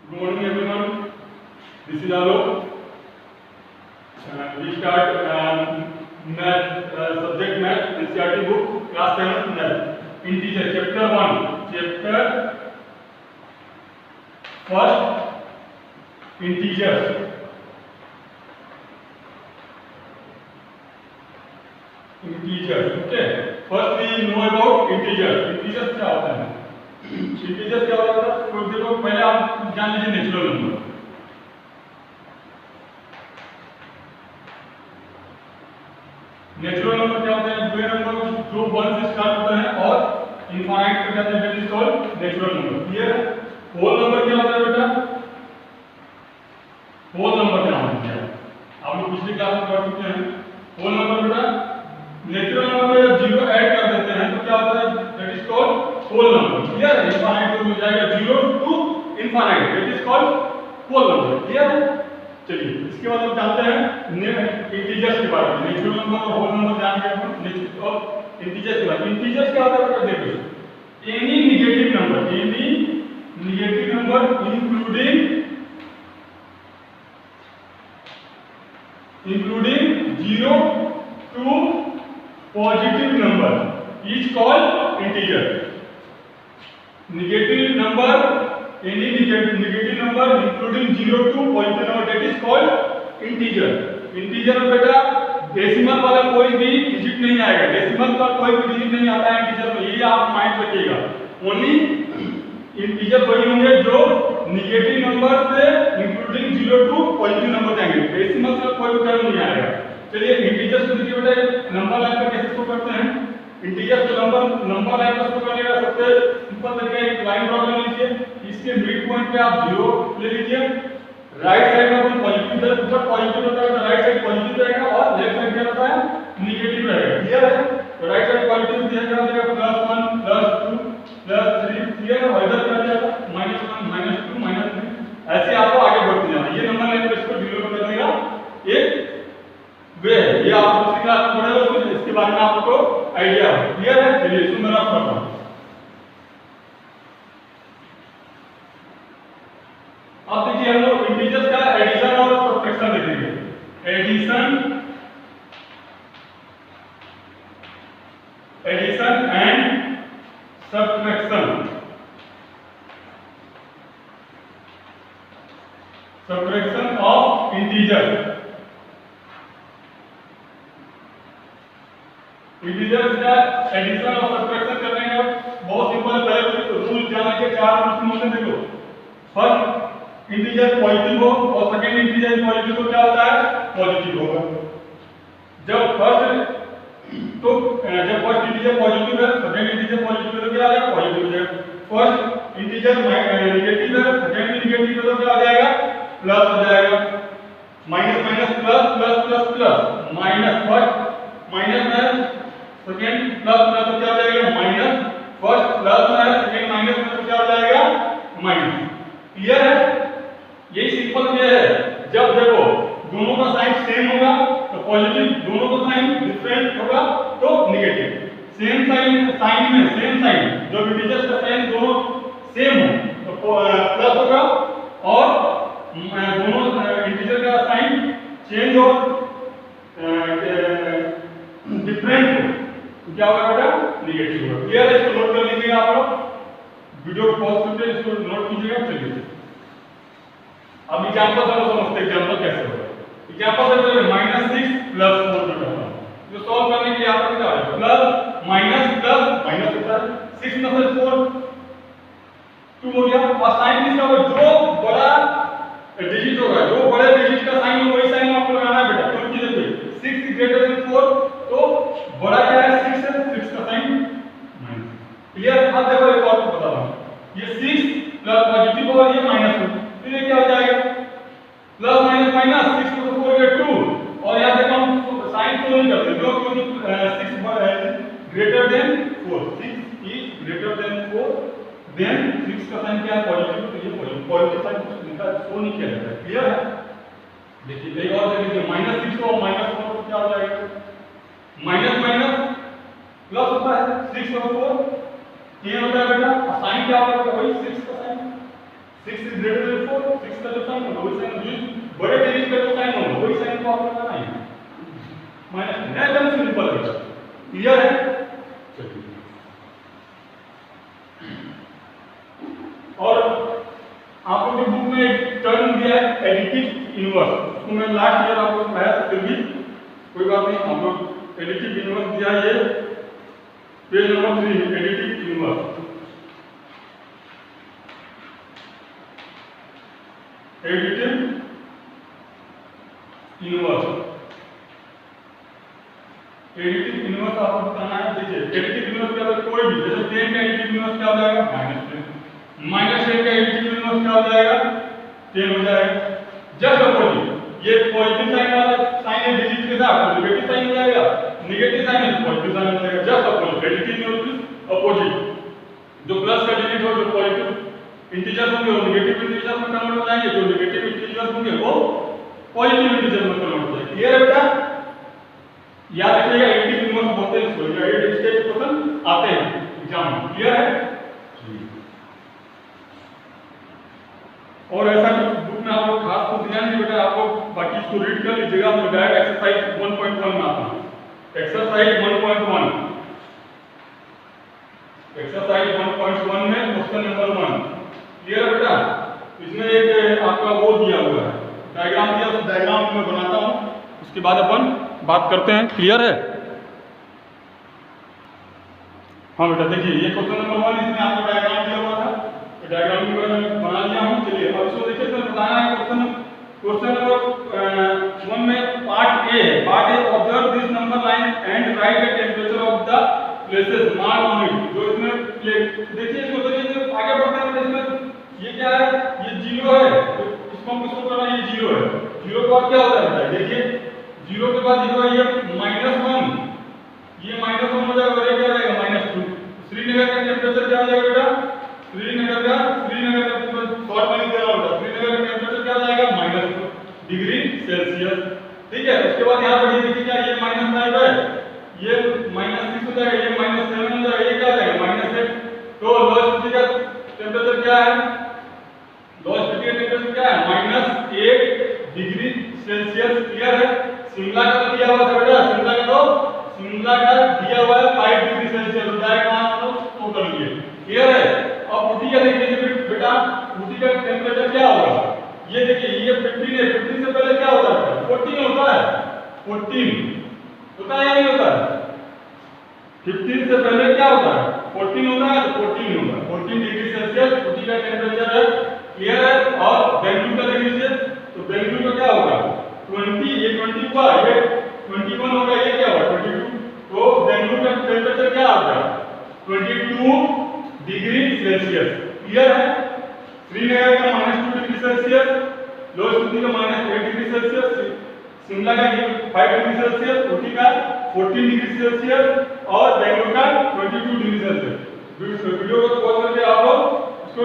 Good morning, everyone. This is Alok. We start math subject math NCERT book class 7th math integer chapter 1 chapter first integers. Okay. First we know about integers. Integers क्या होता है? Integers क्या होता है? तो देखो पहले आप जान लीजिए नेचुरल नंबर। नेचुरल नंबर क्या होता है? वे नंबर जो 1 से स्टार्ट होता है और इनफाइनाइट तक जाते हैं, that is called natural number. Clear है? होल नंबर क्या होता है बेटा? होल नंबर क्या होता है? आप लोग पिछली क्लास में पढ़ चुके हैं। होल नंबर बेटा नेचुरल नंबर में जब जीरो ऐड कर देते हैं तो क्या होता है? That is called whole number. Clear है? इनफाइनाइट हो जाएगा 0 to infinite, that is called whole number. Clear है? चलिए इसके बाद हम जानते हैं इंटीजर्स के बारे में। नेचुरल नंबर और होल नंबर जान के हम इंटीजर्स के बारे में। इंटीजर्स क्या होता है बेटा? देखो any negative number including 0 to positive number is called integer. Negative number, any negative number including 0 to positive number, that is called integer. Integer में बेटा डेसिमल वाला कोई भी डिजिट नहीं आएगा। डेसिमल का कोई भी डिजिट नहीं आता है इंटीजर में, ये आप माइंड रखिएगा। ओनली इंटीजर वही होंगे जो नेगेटिव नंबर से इंक्लूडिंग 0 टू पॉजिटिव नंबर जाएंगे। डेसिमल का कोई भी टर्म नहीं आएगा। चलिए इंटीजर्स को देखिए बेटा, नंबर लाइन पर कैसे शो करते हैं। इंटीजर्स को नंबर लाइन पर शो करने का सबसे सिंपल तरीका एक लाइन ड्रॉ कर लीजिए। इसके मिड पॉइंट पे आप 0 ले लीजिए। राइट साइड में अपन पॉजिटिव तरफ ऊपर पॉजिटिव होता है तो राइट साइड पॉजिटिव रहेगा और लेफ्ट साइड क्या होता है? नेगेटिव रहेगा। क्लियर है? तो राइट साइड पॉजिटिव दिया जाएगा +1 +2 +3। क्लियर है? इधर क्या जाएगा? -1 -2 -3। ऐसे आपको आगे बढ़ते जाना। ये नंबर लाइन पे इसको 0 कर देगा। एक वे ये आप दूसरी क्लास में पढ़े हो, तो इसके बारे में आपको आइडिया हो। क्लियर है? चलिए इसको मैं रफ करता हूं। अब देखिए हम लोग इंटीजर्स का एडिशन और सब्ट्रैक्शन देखेंगे। Addition and subtraction of integers. Integers का एडिशन और सब्ट्रैक्शन करने का बहुत सिंपल है। पहले रूल जान के 4 रूल्स में देखो। फर्स्ट इंटीजर पॉजिटिव हो और सेकंड इंटीजर पॉजिटिव हो क्या होता है? पॉजिटिव होगा। जब फर्स्ट इंटीजर पॉजिटिव है, सेकंड इंटीजर पॉजिटिव है तो क्या आ जाएगा? पॉजिटिव हो जाएगा। फर्स्ट इंटीजर नेगेटिव है, सेकंड नेगेटिव है तो क्या आ जाएगा? प्लस हो जाएगा। Minus minus plus plus plus plus minus first minus है, सेकंड प्लस में तो क्या हो जाएगा? माइनस। फर्स्ट प्लस में है, सेकंड माइनस में तो क्या हो जाएगा? माइनस। क्लियर है? यही सिंपल वे है। जब देखो दोनों का साइन सेम होगा तो पॉजिटिव, दोनों का साइन डिफरेंट होगा तो नेगेटिव। सेम साइन में सेम साइन जो इंटीजर्स का साइन दोनों सेम हो तो प्लस होगा, और दोनों इंटीजर का साइन चेंज हो डिफरेंट हो तो क्या होगा बेटा? नेगेटिव होगा। क्लियर है? इसको नोट कर लीजिएगा। आप लोग वीडियो को पॉज करके इसको नोट कीजिएगा। चलिए अब एग्जांपल से समझते हैं एग्जांपल कैसे होगा। एग्जांपल से पहले -6 + 4 जो करना है जो सॉल्व करने के लिए यहाँ पर क्या होगा? प्लस माइनस होता है। 6 में से 4 2 हो गया। और साइन किसका होगा? जो बड़ा डिजिट होगा, जो बड़े डिजिट का साइन हो वही साइन आपको लगाना है बेटा। क्योंकि देखिए 6 ग्रेटर देन 4 तो बड़ा क्या है? 6 है, 6 का साइन माइनस। क्लियर? अब देखो एक और बता रहा हूं। ये 6 प्लस पॉजिटिव और ये माइनस हो तो ये क्या हो जाएगा? प्लस माइनस माइनस 6 में 4 गया 2। और यहां देखो हम साइन को नहीं करते जो क्योंकि 6 greater than 4, 6 is greater than 4, then 6 का साइन क्या है? पॉजिटिव। तो ये पॉजिटिव साइन इनका शो नहीं किया जाता है। क्लियर है? देखिए एक और देखिए -6 और -4 तो क्या हो जाएगा? माइनस माइनस प्लस होता है। 6 और 4 ये होता है बेटा। साइन क्या होगा? वही 6 का साइन, 6 इज ग्रेटर देन 4 जो साइन होगा वही साइन, जो बड़े डिजिट का जो साइन होगा वही साइन को आपको लगाना है, माइनस एकदम सिंपल है। क्लियर है? चलिए, और आपको जो बुक में एक टर्म दिया है एडिटिव इनवर्स, उसको मैं लास्ट ईयर आपको पढ़ाया था, फिर भी कोई बात नहीं, आप लोग एडिटिव इनवर्स दिया है, ये page number 3 additive inverse. Additive inverse, additive inverse आपको बताना है। देखिए एडिटिव इनवर्स क्या होता है, कोई भी जैसे 10 का एडिटिव इनवर्स क्या हो जाएगा -10 का एडिटिव इनवर्स क्या हो जाएगा 10 हो जाएगा। जस्ट अपोजिट, ये पॉजिटिव साइन वाला साइन है डिजिट के साथ तो नेगेटिव साइन हो जाएगा, नेगेटिव साइन है पॉजिटिव साइन हो जाएगा। Just opposite, additive inverse opposite, जो प्लस का डिजिट हो, जो पॉजिटिव इंटीजर होंगे वो नेगेटिव इंटीजर में कन्वर्ट हो जाएंगे, जो नेगेटिव इंटीजर होंगे वो पॉजिटिव इंटीजर में कन्वर्ट हो जाएंगे। क्लियर है बेटा? याद रखिएगा एडिटिव इनवर्स बोलते हैं इसको, ये एडिट स्टेज क्वेश्चन आते हैं एग्जाम में। क्लियर है? और ऐसा बुक में आप लोग खास तो ध्यान नहीं बेटा, आप लोग बाकी इसको रीड कर लीजिएगा। हम डायरेक्ट एक्सरसाइज 1.1 में आता है। एक्सरसाइज 1.1, एक्सरसाइज 1.1 में क्वेश्चन नंबर 1। क्लियर है बेटा? इसमें एक आपका वो दिया हुआ है, डायग्राम दिया, उस डायग्राम को मैं बनाता हूँ, उसके बाद अपन बात करते हैं। क्लियर है? हाँ बेटा देखिए, ये क्वेश्चन नंबर 1, इसमें आपको डायग्राम दिया हुआ था, डायग्राम में बना लिया हूँ। चलिए अब इसको देखिए, इसमें बताना है क्वेश्चन नंबर 1 में पार्ट ए है। Part A, observe this number line and right the temperature of the places mark on it. जो इसमें देखिए, इसको देखिए आगे बढ़ते हैं। इसमें ये क्या है, ये 0 है, तो इसको हम किसको करना है, ये 0 है। 0 के बाद क्या होता है देखिए, 0 के बाद 0 है, ये -1, ये -1 हो जाएगा, और ये क्या रहेगा -2। श्रीनगर का टेंपरेचर क्या हो जाएगा बेटा, श्रीनगर का शॉर्ट में क्या होगा, श्रीनगर का टेंपरेचर क्या हो जाएगा -2 डिग्री सेल्सियस। ठीक है, उसके बाद यहाँ पर देखिए क्या, ये -5 है, ये -6 हो जाएगा, ये -7 हो जाएगा, ये क्या हो जाएगा -8। तो लोएस्ट स्थिति का टेंपरेचर क्या है, लोएस्ट स्थिति का टेंपरेचर क्या है -8 डिग्री सेल्सियस। क्लियर है? शिमला का तो दिया हुआ था बेटा, शिमला का दिया हुआ है 5 डिग्री सेल्सियस, डायरेक्ट मान लो तो कर लिए। क्लियर है? अब ऊटी का देखिए बेटा, ऊटी का टेंपरेचर क्या होगा, ये देखिए, ये 15 है, 15 से पहले क्या होता है 14 होता है, 14 होता है या नहीं होता है, 15 से पहले क्या होता है 14 होता है, तो 14 होगा, 14 डिग्री सेल्सियस ऊटी का टेंपरेचर है। क्लियर है? और बेंगलुरु का देख लीजिए, तो बेंगलुरु का क्या होगा 20, ये 20 हुआ, ये 21 होगा, ये क्या होगा 22। तो बेंगलुरु का टेंपरेचर क्या होगा 22 डिग्री सेल्सियस। क्लियर है? श्रीनगर का -2 डिग्री सेल्सियस, लोएस्ट स्थिति का -8 डिग्री सेल्सियस, शिमला का 5 डिग्री सेल्सियस, ऊटी का 14 डिग्री सेल्सियस और बेंगलुरु का 22 डिग्री सेल्सियस। वीडियो को पॉज करके आप लोग इसको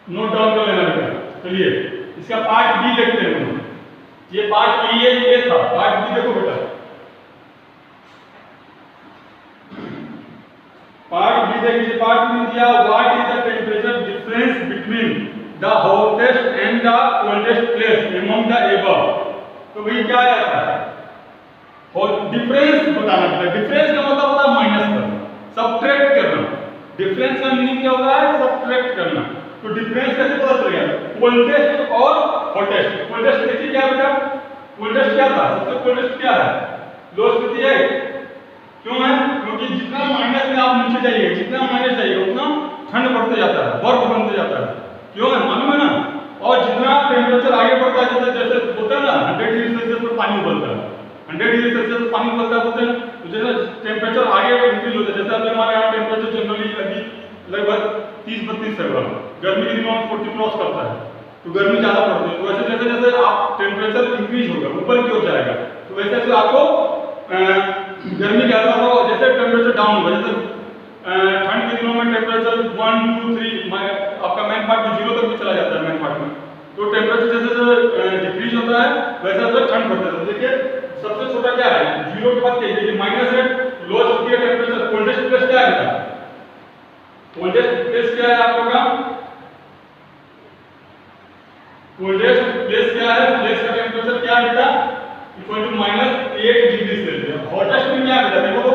नोट डाउन कर लेना बेटा। चलिए इसका पार्ट बी देखते हैं हम। ये पार्ट ए ये था, पार्ट बी देखो बेटा। पार्ट बी देखिए, पार्ट बी दिया what is the temperature difference between the hottest and the coldest place among the above. तो भाई क्या है, और डिफरेंस बताना है। डिफरेंस का मतलब होता है माइनस करना, सब्ट्रैक्ट करना। डिफरेंस का मीनिंग क्या होता है, सब्ट्रैक्ट करना। तो डिफरेंस कैसे पता चलेगा, कोल्डेस्ट और हॉटेस्ट। कोल्डेस्ट देखिए क्या बेटा, कोल्डेस्ट क्या था, सबसे कोल्डेस्ट क्या है, लो स्थिति है। क्यों है, क्योंकि जितना माइनस में आप नीचे जाइए, जितना माइनस जाइए उतना ठंड बढ़ते जाता है, बर्फ बनते जाता है। क्यों है, मालूम है ना। और जितना टेम्परेचर आगे बढ़ता है, जैसे जैसे होता है ना 100 डिग्री सेल्सियस पर पानी उबलता है, 100 डिग्री सेल्सियस पर पानी उबलता है बोलते हैं। तो जैसे टेम्परेचर आगे इंक्रीज होता है, जैसे अभी हमारे यहाँ टेम्परेचर जनरली अभी लगभग 30-32 है, गर्मी के दिनों में 40 क्रॉस करता है, तो गर्मी ज्यादा पड़ती है। तो वैसे जैसे जैसे आप टेम्परेचर इंक्रीज होगा, ऊपर की ओर जाएगा, तो वैसे वैसे आपको गर्मी का असर होगा। जैसे टेम्परेचर डाउन होगा, जैसे ठंड के दिनों में टेम्परेचर 1, 2, 3 आपका मेन पार्ट में 0 तक भी चला जाता है मेन पार्ट में। तो टेम्परेचर जैसे जैसे डिक्रीज होता है वैसे वैसे ठंड बढ़ता है। देखिए सबसे छोटा क्या है, 0 के बाद क्या है, माइनस है, लोएस्ट होती है टेम्परेचर। कोल्डेस्ट प्लेस क्या है, कोल्डेस्ट प्लेस क्या है आप लोगों का, कोल्डेस्ट प्लेस क्या है, प्लेस का टेंपरेचर क्या है बेटा, equal to -8 degree Celsius. Hottest में क्या है बेटा, देखो तो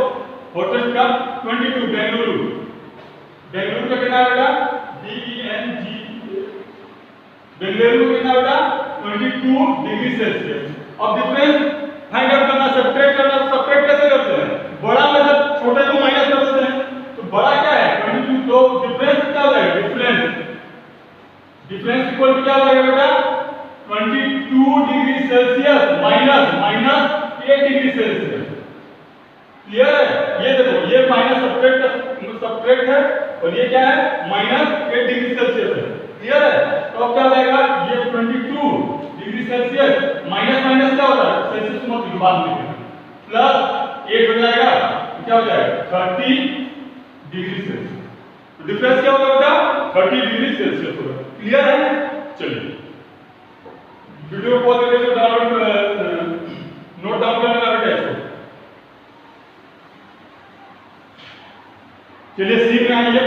हॉटेस्ट का 22 बेंगलुरु, बेंगलुरु का कितना है बेटा, BENG, बेंगलुरु में कितना बेटा 22 डिग्री सेल्सियस। अब डिफरेंस फाइंड आउट करना, सब्ट्रैक्ट करना, तो सब्ट्रैक्ट कैसे करते हैं, बड़ा में से छोटे को माइनस कर देते हैं, तो बड़ा क्या है 22, तो डिफरेंस क्या हो जाएगा, डिफरेंस इक्वल टू क्या हो जाएगा बेटा 22 degree Celsius minus 8 degree Celsius. Clear है, ये देखो ये माइनस सब्ट्रैक्ट है और ये क्या है -8 डिग्री सेल्सियस है। क्लियर है, तो अब क्या हो जाएगा, ये 22 डिग्री सेल्सियस माइनस माइनस क्या होता है, सेल्सियस मत बाद में प्लस 8 हो जाएगा, तो क्या हो जाएगा 30 डिग्री सेल्सियस। तो डिफरेंस क्या होगा बेटा 30 डिग्री सेल्सियस होगा। क्लियर है, चलिए वीडियो पॉज करके डाउनलोड नोट डाउन कर लेना बेटा इसको। चलिए सी में आइए,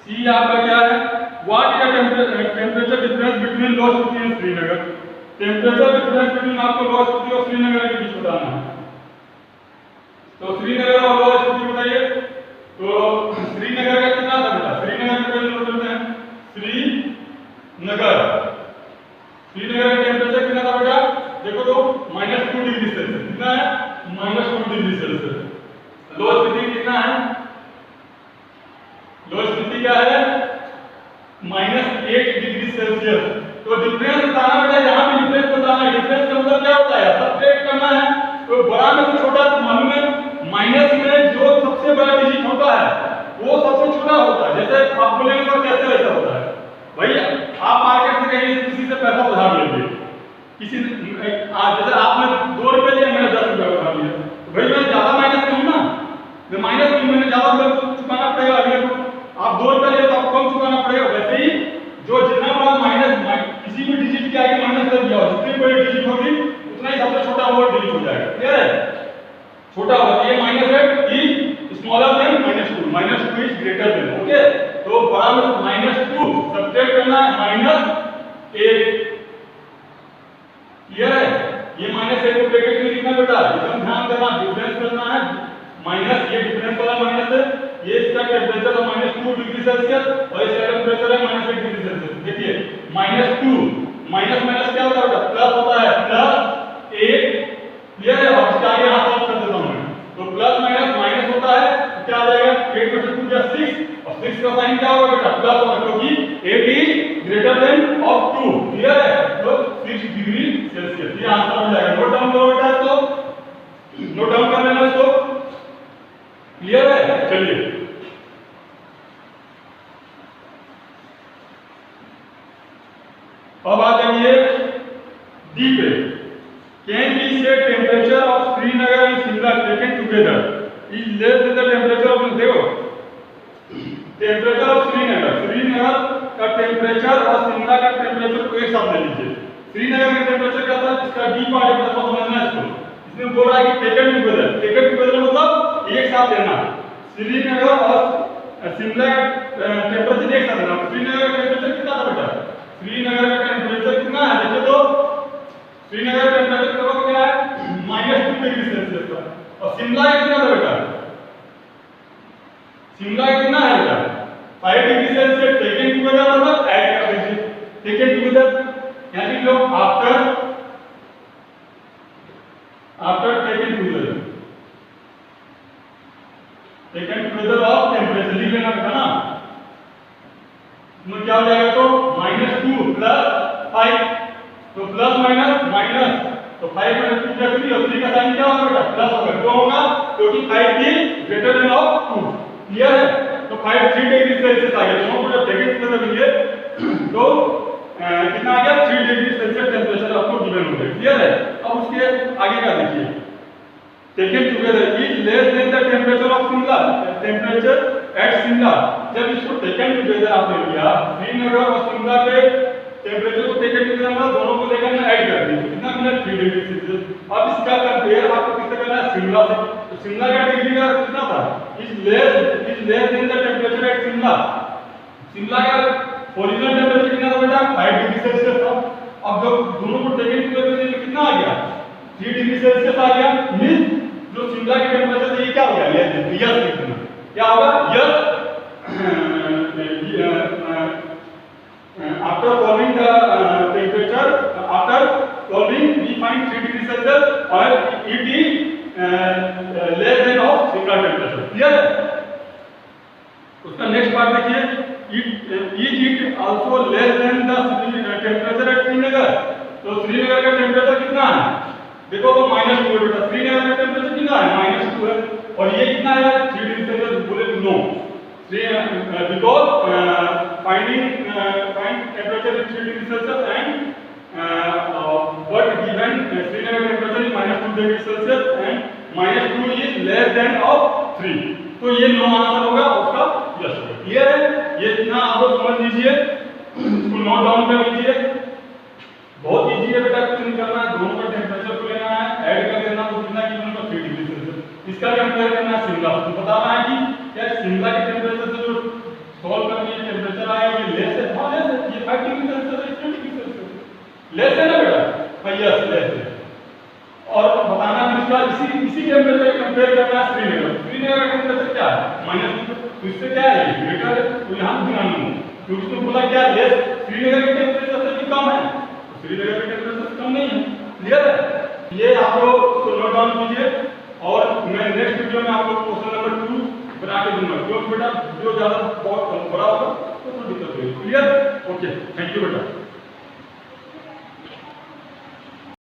सी आपका क्या है, what is the temperature difference between law city and Srinagar. Temperature difference between आपको लॉ सिटी और श्रीनगर के बीच बताना है। तो श्रीनगर और लॉ सिटी बताइए, तो श्रीनगर का कितना था बेटा, श्रीनगर का नोट करते हैं, श्रीनगर का टेंपरेचर कितना था बेटा, देखो तो -2 डिग्री सेल्सियस, कितना है -2 डिग्री सेल्सियस। लॉ सिटी कितना है, लॉ सिटी क्या है -8 डिग्री सेल्सियस। तो डिफरेंस बताना बेटा, यहाँ पे डिफरेंस बताना है, डिफरेंस का मतलब क्या होता है, सब्ट्रैक्ट करना है, तो बड़ा में से छोटा, तो मालूम है माइनस में जो सबसे बड़ा डिजिट होता है वो सबसे छोटा होता है। जैसे आप बोलेंगे तो कैसे वैसा होता है भाई, आप मार्केट से कहीं किसी से पैसा उधार लेंगे, किसी जैसे आपने 2 रुपए लिए, मैंने 10 रुपए उधार लिया, तो भाई मैं ज्यादा माइनस करूँ ना, मैं माइनस में मैंने ज्यादा रुपए चुकाना पड़ेगा अगले को, आप 2 रुपए लिए तो आपको कम चुकाना पड़ेगा। वैसे ही जो जितना बड़ा माइनस किसी भी डिजिट के आगे माइनस कर दिया हो, जितनी बड़ी डिजिट होगी उतना ही सबसे छोटा वो डिजिट हो जाएगा। क्लियर है, छोटा होगा, ये -8 is smaller than -2 is greater then, okay. तो बड़ा में -2 सब्ट्रैक्ट करना है -8। क्लियर है, ये -8 को ब्रैकेट में लिखना बेटा, एकदम ध्यान देना, डिफरेंस करना है, माइनस ये डिफरेंस वाला माइनस है, ये इसका टेंपरेचर है -2 डिग्री सेल्सियस और इसका टेंपरेचर है -8 डिग्री सेल्सियस। देखिए -2 माइनस माइनस क्या होता है बेटा, प्लस होता है, +8। क्लियर है, अब इसका आगे हाथ ऑफ कर देता हूं मैं, तो प्लस माइनस माइनस होता है, तो क्या आ जाएगा 8 में से 2 जा 6, और 6 का साइन क्या होगा बेटा प्लस होगा, क्योंकि 8 is greater then of 2। Clear है, तो 6 डिग्री सेल्सियस, ये आंसर हो जाएगा। नोट डाउन करो बेटा इसको, नोट डाउन कर लेना इसको। क्लियर है, चलिए अब आ जाइए डी पे। Can we say temperature of Srinagar and Shimla taken together is less than the temperature of, देखो टेम्परेचर ऑफ श्रीनगर का टेम्परेचर और शिमला का टेम्परेचर को एक साथ ले लीजिए। श्रीनगर का टेम्परेचर क्या था, इसका डी पार्ट है, मतलब समझना है इसको। इसमें बोल रहा है कि टेकन टुगेदर मतलब एक साथ लेना। श्रीनगर और शिमला का टेम्परेचर एक साथ लेना। श्रीनगर का टेम्परेचर कितना था बेटा, श्रीनगर का टेम्परेचर कितना है, देखो तो श्रीनगर का टेम्परेचर क्या है -2 डिग्री सेल्सियस का, और शिमला का कितना था बेटा, शिमला का कितना है बेटा 5 डिग्री सेल्सियस। टेकन टुगेदर मतलब ऐड कर दीजिए, टेकन टुगेदर यानी कि लोग after taken together of temperature लिख लेना बेटा ना, इसमें क्या हो जाएगा, तो -2 + 5, तो प्लस माइनस माइनस, तो 5 - 2 = 3, और 3 का साइन क्या होगा बेटा प्लस होगा, क्यों होगा, क्योंकि 5 is greater then of 2। Clear है, तो 5 3 डिग्री सेल्सियस आ गया, दोनों को जब टेकन टुगेदर मिले तो कितना आ गया 3 डिग्री सेल्सियस टेम्परेचर आपको गिवन हो गया। क्लियर है, अब उसके आगे का देखिए, taken together is less than the temperature of Shimla, temperature at Shimla. जब इसको टेकन टुगेदर आपने लिया, श्रीनगर और शिमला के टेम्परेचर को टेकन टुगेदर मतलब दोनों को लेकर ना ऐड कर दीजिए, कितना मिला 3 डिग्री सेल्सियस। अब इसका कंपेयर आपको किससे करना है, शिमला से। तो शिमला का डिग्री का कितना था, is less than the temperature at Shimla. Shimla का ओरिजिनल टेम्परेचर कितना था बेटा 5 डिग्री सेल्सियस था। अब जब दोनों को टेकन टुगेदर में कितना आ गया 3 डिग्री सेल्सियस आ गया। मींस जो शिमला के टेम्परेचर से ये क्या हो गया यस लिखना क्या होगा yes after solving the temperature after solving we find 3 degree celsius or it is less than of Shimla temperature clear है। उसका नेक्स्ट पार्ट देखिए it also less than the temperature at Srinagar. तो श्रीनगर का टेम्परेचर कितना है देखो तो -2 है बेटा। श्रीनगर का टेम्परेचर कितना है -2 है और ये कितना है 3 डिग्री सेल्सियस बोले no because find temperature is 3 degree Celsius and but given Srinagar temperature is -2 degree Celsius and -2 is less than of 3 तो ये नो आंसर होगा उसका यस होगा। क्लियर है ये इतना आप लोग समझ लीजिए इसको नोट डाउन कर लीजिए। बहुत इजी है बेटा कुछ नहीं करना है दोनों का टेम्परेचर को लेना है ऐड कर देना तो कितना गिवन होगा 3 डिग्री सेल्सियस। इसका कंपेयर करना है शिमला तो बताना है कि क्या शिमला के टेम्परेचर से जो सॉल्व करने के टेम्परेचर आया ये लेस है। हां लेस है ये 5 डिग्री सेल्सियस है 3 डिग्री सेल्सियस लेस है ना बेटा। हां यस लेस है और बताना है इसका इसी टेम्परेचर का कंपेयर करना है श्रीनगर का टेम्परेचर क्या है -2 तो इससे क्या है ग्रेटर है तो यहां ध्यान दो क्योंकि उसने बोला क्या लेस श्रीनगर के टेम्परेचर से भी कम है श्रीनगर के टेम्परेचर से कम नहीं है। क्लियर है ये आप लोग इसको नोट डाउन कीजिए और मैं नेक्स्ट वीडियो में आप लोग क्वेश्चन नंबर 2 बना के दूंगा क्योंकि बेटा वीडियो ज्यादा बहुत बड़ा होगा तो दिक्कत होगी। क्लियर ओके थैंक यू बेटा।